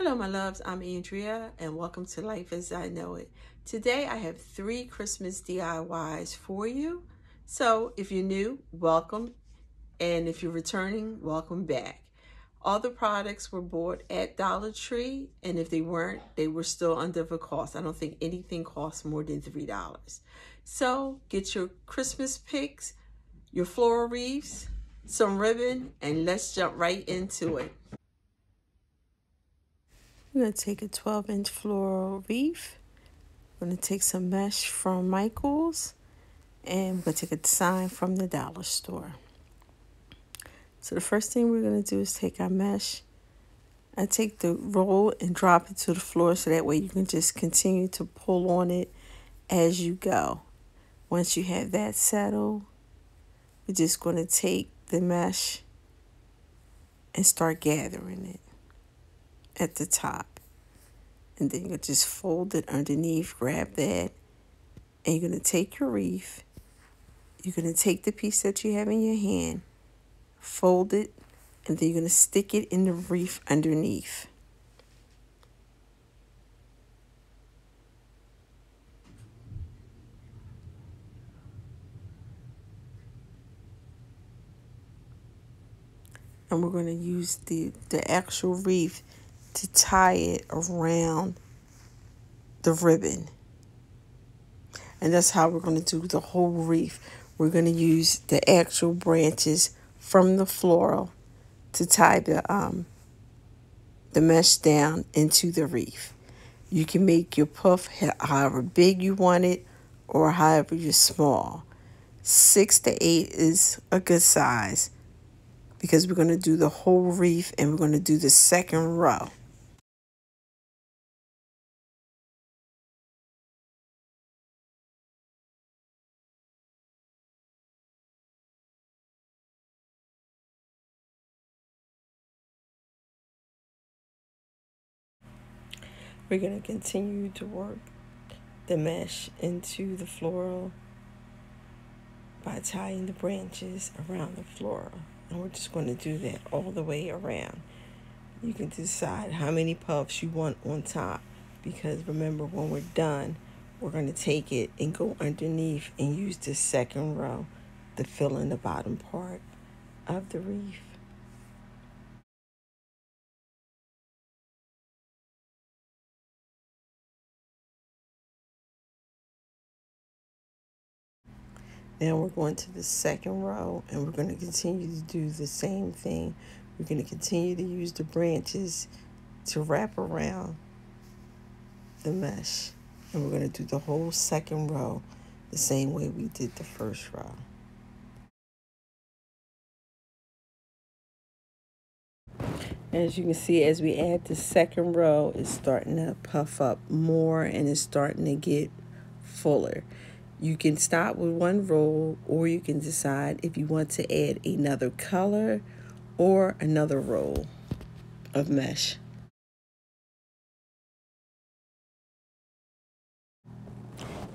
Hello, my loves. I'm Andrea, and welcome to Life as I Know It. Today, I have 3 Christmas DIYs for you. So, if you're new, welcome. And if you're returning, welcome back. All the products were bought at Dollar Tree, and if they weren't, they were still under the cost. I don't think anything costs more than $3. So, get your Christmas picks, your floral wreaths, some ribbon, and let's jump right into it. I'm going to take a 12-inch floral wreath. I'm going to take some mesh from Michael's, and we're going to take a design from the dollar store. So the first thing we're going to do is take our mesh. I take the roll and drop it to the floor so that way you can just continue to pull on it as you go. Once you have that settled, we're just going to take the mesh and start gathering it at the top. And then you'll just fold it underneath, grab that, and you're going to take your wreath. You're going to take the piece that you have in your hand, fold it, and then you're going to stick it in the wreath underneath. And we're going to use the actual wreath to tie it around the ribbon. And that's how we're going to do the whole wreath. We're going to use the actual branches from the floral to tie the mesh down into the wreath. You can make your puff however big you want it or however you're small. 6 to 8 is a good size because we're going to do the whole wreath and we're going to do the second row. We're going to continue to work the mesh into the floral by tying the branches around the floral. And we're just going to do that all the way around. You can decide how many puffs you want on top because remember, when we're done, we're going to take it and go underneath and use the second row to fill in the bottom part of the wreath. Now we're going to the second row and we're going to continue to do the same thing. We're going to continue to use the branches to wrap around the mesh. And we're going to do the whole second row the same way we did the first row. As you can see, as we add the second row, it's starting to puff up more and it's starting to get fuller. You can start with one roll, or you can decide if you want to add another color or another roll of mesh.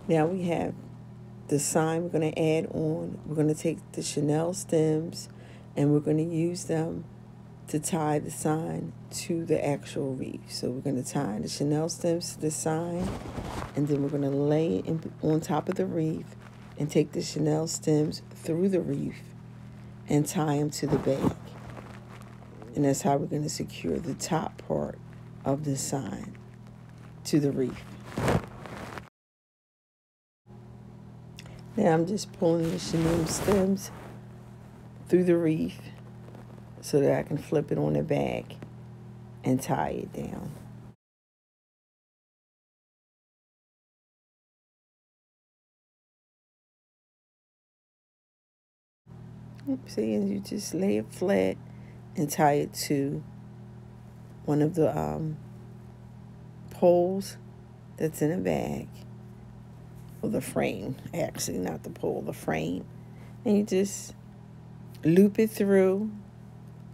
Now we have the sign we're going to add on. We're going to take the chenille stems and we're going to use them to tie the sign to the actual wreath. So we're going to tie the chenille stems to the sign, and then we're going to lay it on top of the wreath and take the chenille stems through the wreath and tie them to the back. And that's how we're going to secure the top part of the sign to the wreath. Now I'm just pulling the chenille stems through the wreath so that I can flip it on the back and tie it down. See, and you just lay it flat and tie it to one of the poles that's in the bag, or the frame, actually, not the pole, the frame. And you just loop it through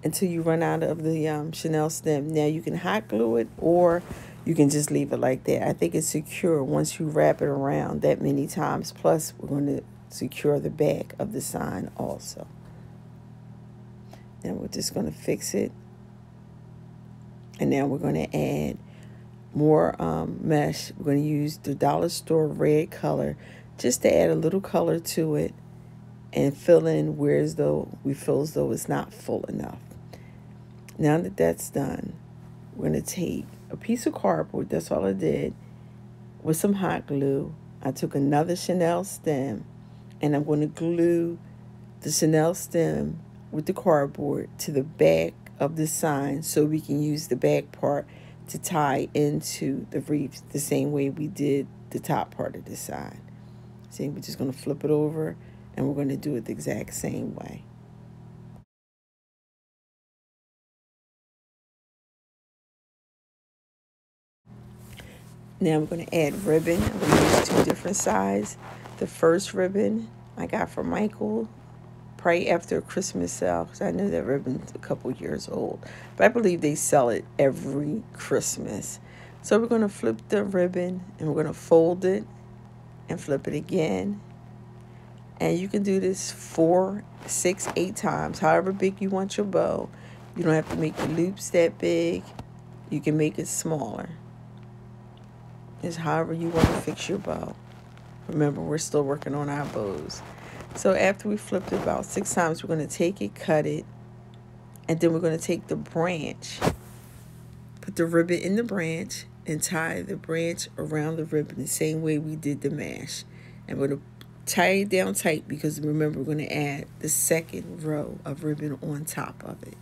until you run out of the chenille stem. Now you can hot glue it or you can just leave it like that. I think it's secure once you wrap it around that many times. Plus, we're going to secure the back of the sign also. Now we're just going to fix it And now we're going to add more mesh. We're going to use the dollar store red color just to add a little color to it and fill in where as though we feel as though it's not full enough. Now that that's done, we're going to take a piece of cardboard, that's all I did, with some hot glue. I took another Chanel stem and I'm going to glue the Chanel stem with the cardboard to the back of the sign so we can use the back part to tie into the wreath the same way we did the top part of the sign. See, we're just going to flip it over and we're going to do it the exact same way. Now I'm going to add ribbon. I'm going to use two different sizes. The first ribbon I got from Michael right after a Christmas sale, because I knew that ribbon's a couple years old. But I believe they sell it every Christmas. So we're going to flip the ribbon and we're going to fold it and flip it again. And you can do this 4, 6, 8 times, however big you want your bow. You don't have to make the loops that big. You can make it smaller. It's however you want to fix your bow. Remember, we're still working on our bows. So after we flipped it about 6 times, we're going to take it, cut it, and then we're going to take the branch, put the ribbon in the branch, and tie the branch around the ribbon the same way we did the mash. And we're going to tie it down tight because remember, we're going to add the second row of ribbon on top of it.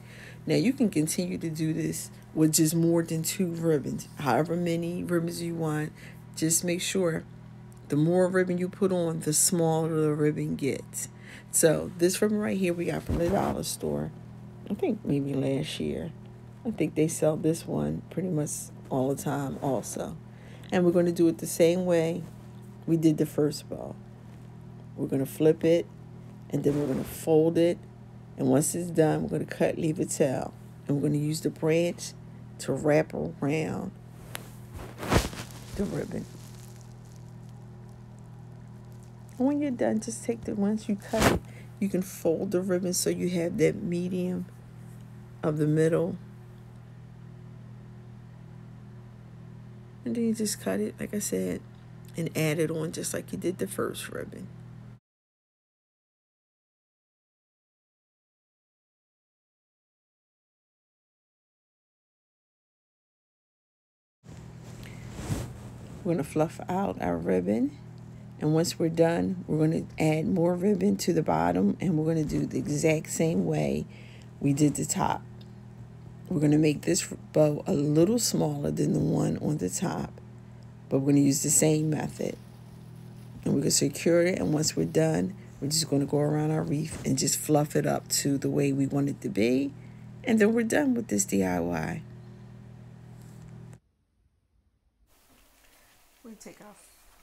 Now you can continue to do this with just more than 2 ribbons, however many ribbons you want. Just make sure the more ribbon you put on, the smaller the ribbon gets. So this ribbon right here we got from the dollar store. I think maybe last year. I think they sell this one pretty much all the time also. And we're going to do it the same way we did the first bow. We're going to flip it, and then we're going to fold it. And once it's done, we're going to cut, leave a tail. And we're going to use the branch to wrap around the ribbon. And when you're done, just take the, once you cut it, you can fold the ribbon so you have that medium of the middle. And then you just cut it, like I said, and add it on just like you did the first ribbon. We're going to fluff out our ribbon. And once we're done, we're going to add more ribbon to the bottom, and we're going to do the exact same way we did the top. We're going to make this bow a little smaller than the one on the top, but we're going to use the same method. And we're going to secure it, and once we're done, we're just going to go around our wreath and just fluff it up to the way we want it to be. And then we're done with this DIY. We take our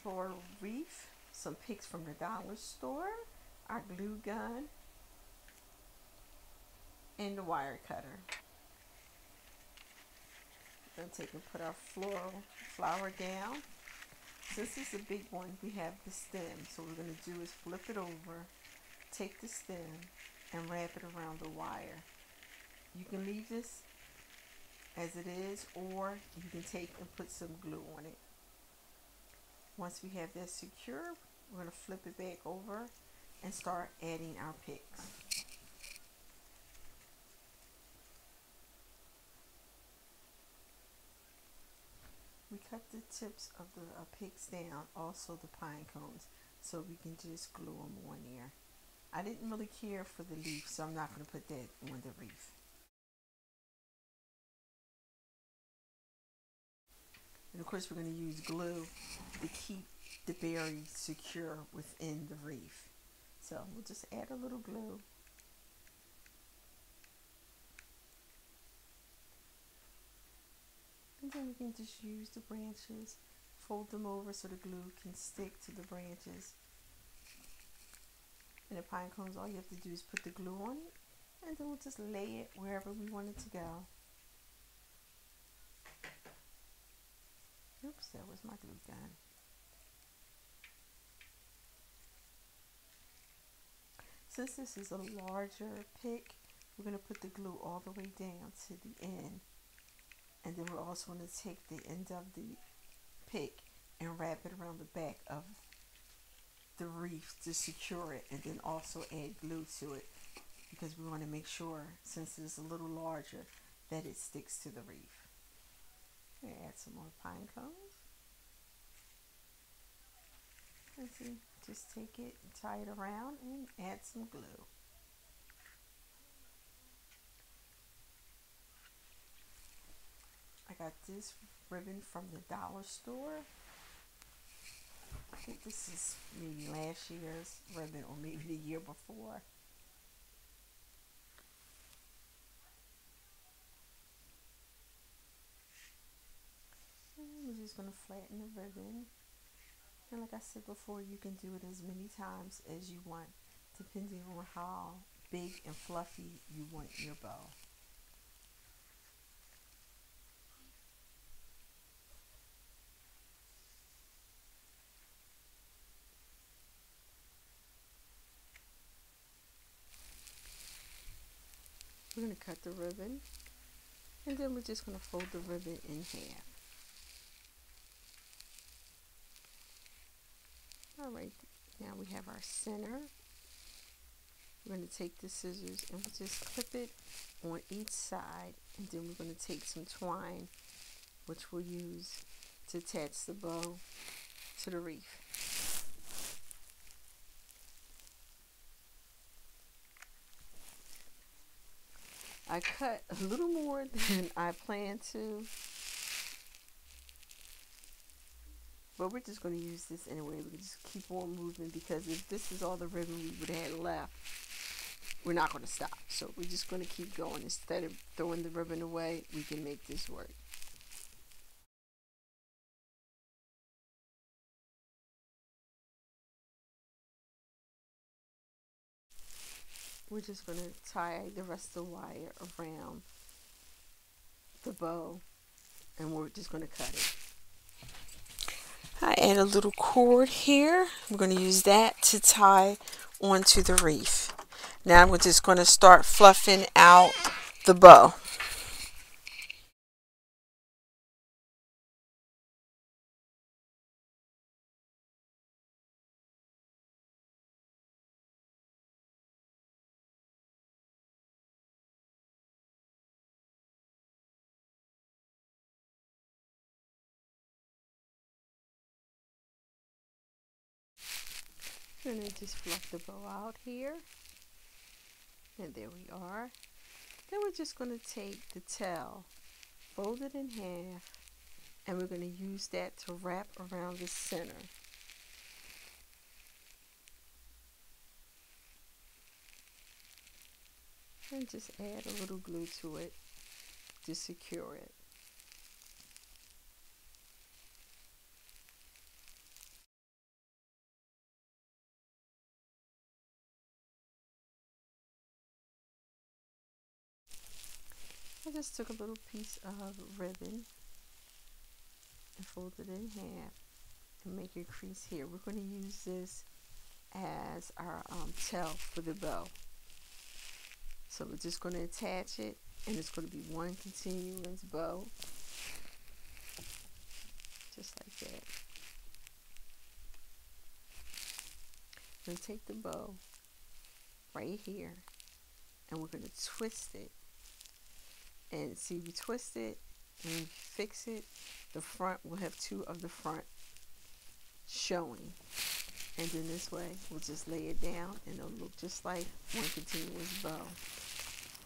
floral wreath, some picks from the dollar store, our glue gun, and the wire cutter. We're going to take and put our flower down. Since this is a big one, we have the stem. So what we're going to do is flip it over, take the stem, and wrap it around the wire. You can leave this as it is, or you can take and put some glue on it. Once we have that secure, we're going to flip it back over and start adding our picks. We cut the tips of the picks down, also the pine cones, so we can just glue them on there. I didn't really care for the leaf, so I'm not going to put that on the wreath. And of course we're going to use glue to keep the berries secure within the wreath. So we'll just add a little glue. And then we can just use the branches, fold them over so the glue can stick to the branches. And the pine cones, all you have to do is put the glue on it, and then we'll just lay it wherever we want it to go. Oops, that was my glue gun. Since this is a larger pick, we're going to put the glue all the way down to the end. And then we're also going to take the end of the pick and wrap it around the back of the wreath to secure it, and then also add glue to it because we want to make sure, since it's a little larger, that it sticks to the wreath. Add some more pine cones. And see, just take it, tie it around, and add some glue. I got this ribbon from the dollar store. I think this is maybe last year's ribbon or maybe the year before. And we're just going to flatten the ribbon. And like I said before, you can do it as many times as you want, depending on how big and fluffy you want your bow. We're going to cut the ribbon, and then we're just going to fold the ribbon in half. Alright, now we have our center. We're going to take the scissors and we'll just clip it on each side, and then we're going to take some twine, which we'll use to attach the bow to the wreath. I cut a little more than I planned to, but we're just going to use this anyway. We can just keep on moving, because if this is all the ribbon we would have had left, we're not going to stop. So we're just going to keep going. Instead of throwing the ribbon away, we can make this work. We're just going to tie the rest of the wire around the bow, and we're just going to cut it. I add a little cord here. I'm going to use that to tie onto the wreath. Now we're just going to start fluffing out the bow. And then just fluff the bow out here. And there we are. Then we're just going to take the tail, fold it in half, and we're going to use that to wrap around the center. And just add a little glue to it to secure it. I just took a little piece of ribbon and folded it in half and make a crease here. We're going to use this as our tail for the bow. So we're just going to attach it, and it's going to be one continuous bow, just like that. We're going to take the bow right here, and we're going to twist it. And see, we twist it and we fix it, the front will have two of the front showing. And then this way, we'll just lay it down, and it'll look just like one continuous bow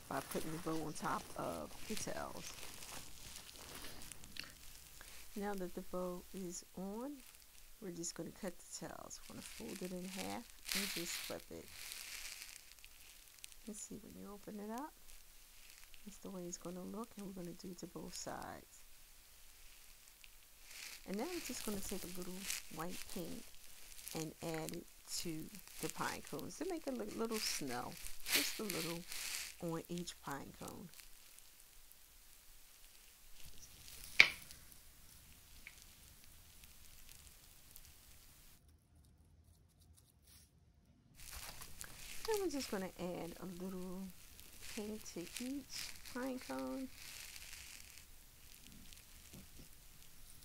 by putting the bow on top of the tails. Now that the bow is on, we're just going to cut the tails. We're going to fold it in half and just flip it. Let's see, when you open it up, that's the way it's going to look, and we're going to do it to both sides. And now I'm just going to take a little white paint and add it to the pine cones to make it look a little snow, just a little on each pine cone. And we're just going to add a little paint to each pine cone.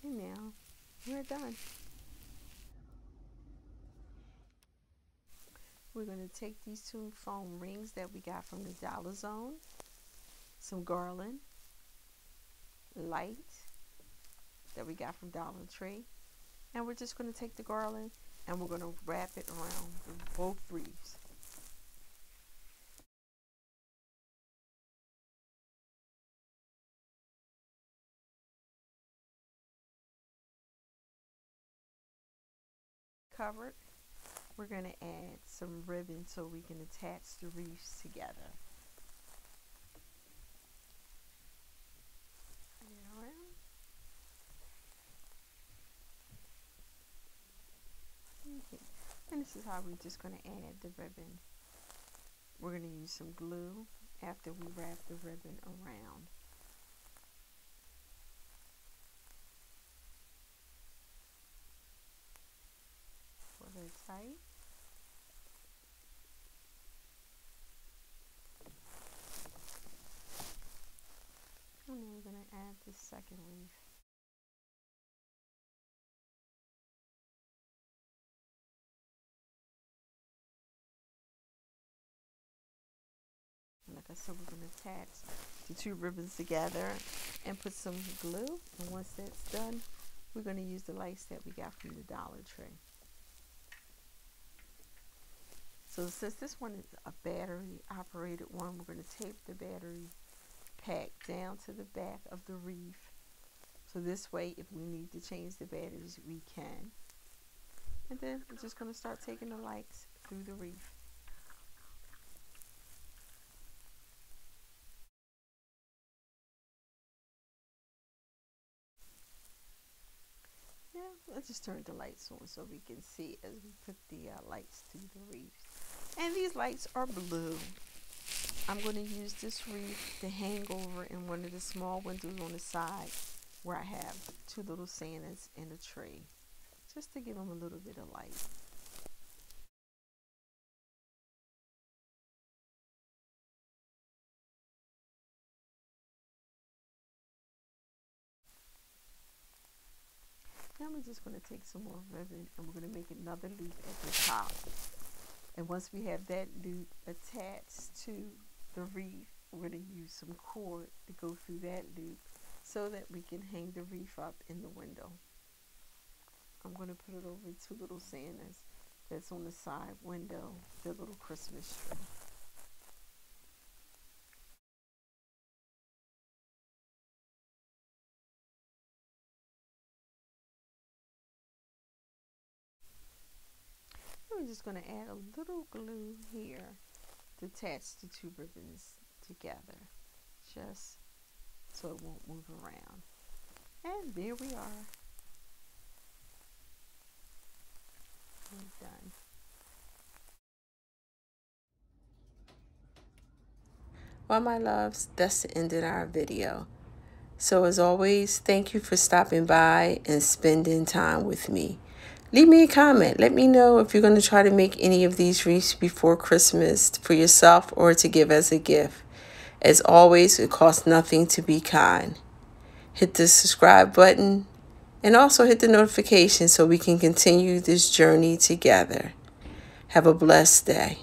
And now we're done. We're going to take these 2 foam rings that we got from the Dollar Zone, some garland, light that we got from Dollar Tree, and we're just going to take the garland and we're going to wrap it around both wreaths. Covered, we're going to add some ribbon so we can attach the wreaths together. Okay. And this is how we're just going to add the ribbon. We're going to use some glue after we wrap the ribbon around. Pull it tight. And then we're going to add the second wreath. And like I said, we're going to attach the 2 ribbons together and put some glue. And once that's done, we're going to use the lights that we got from the Dollar Tree. So since this one is a battery operated one, we're going to tape the battery pack down to the back of the wreath. So this way, if we need to change the batteries, we can. And then we're just going to start taking the lights through the wreath. Yeah, let's just turn the lights on so we can see as we put the lights through the wreath. And these lights are blue. I'm going to use this wreath to hang over in one of the small windows on the side where I have 2 little Santas and a tree, just to give them a little bit of light. Now we're just going to take some more ribbon and we're going to make another loop at the top. And once we have that loop attached to the wreath, we're going to use some cord to go through that loop so that we can hang the wreath up in the window. I'm going to put it over 2 little Santas that's on the side window, the little Christmas tree. We're just going to add a little glue here to attach the 2 ribbons together, just so it won't move around. And there we are. We're done. Well, my loves, that's the end of our video. So as always, thank you for stopping by and spending time with me. Leave me a comment. Let me know if you're going to try to make any of these wreaths before Christmas for yourself or to give as a gift. As always, it costs nothing to be kind. Hit the subscribe button and also hit the notification so we can continue this journey together. Have a blessed day.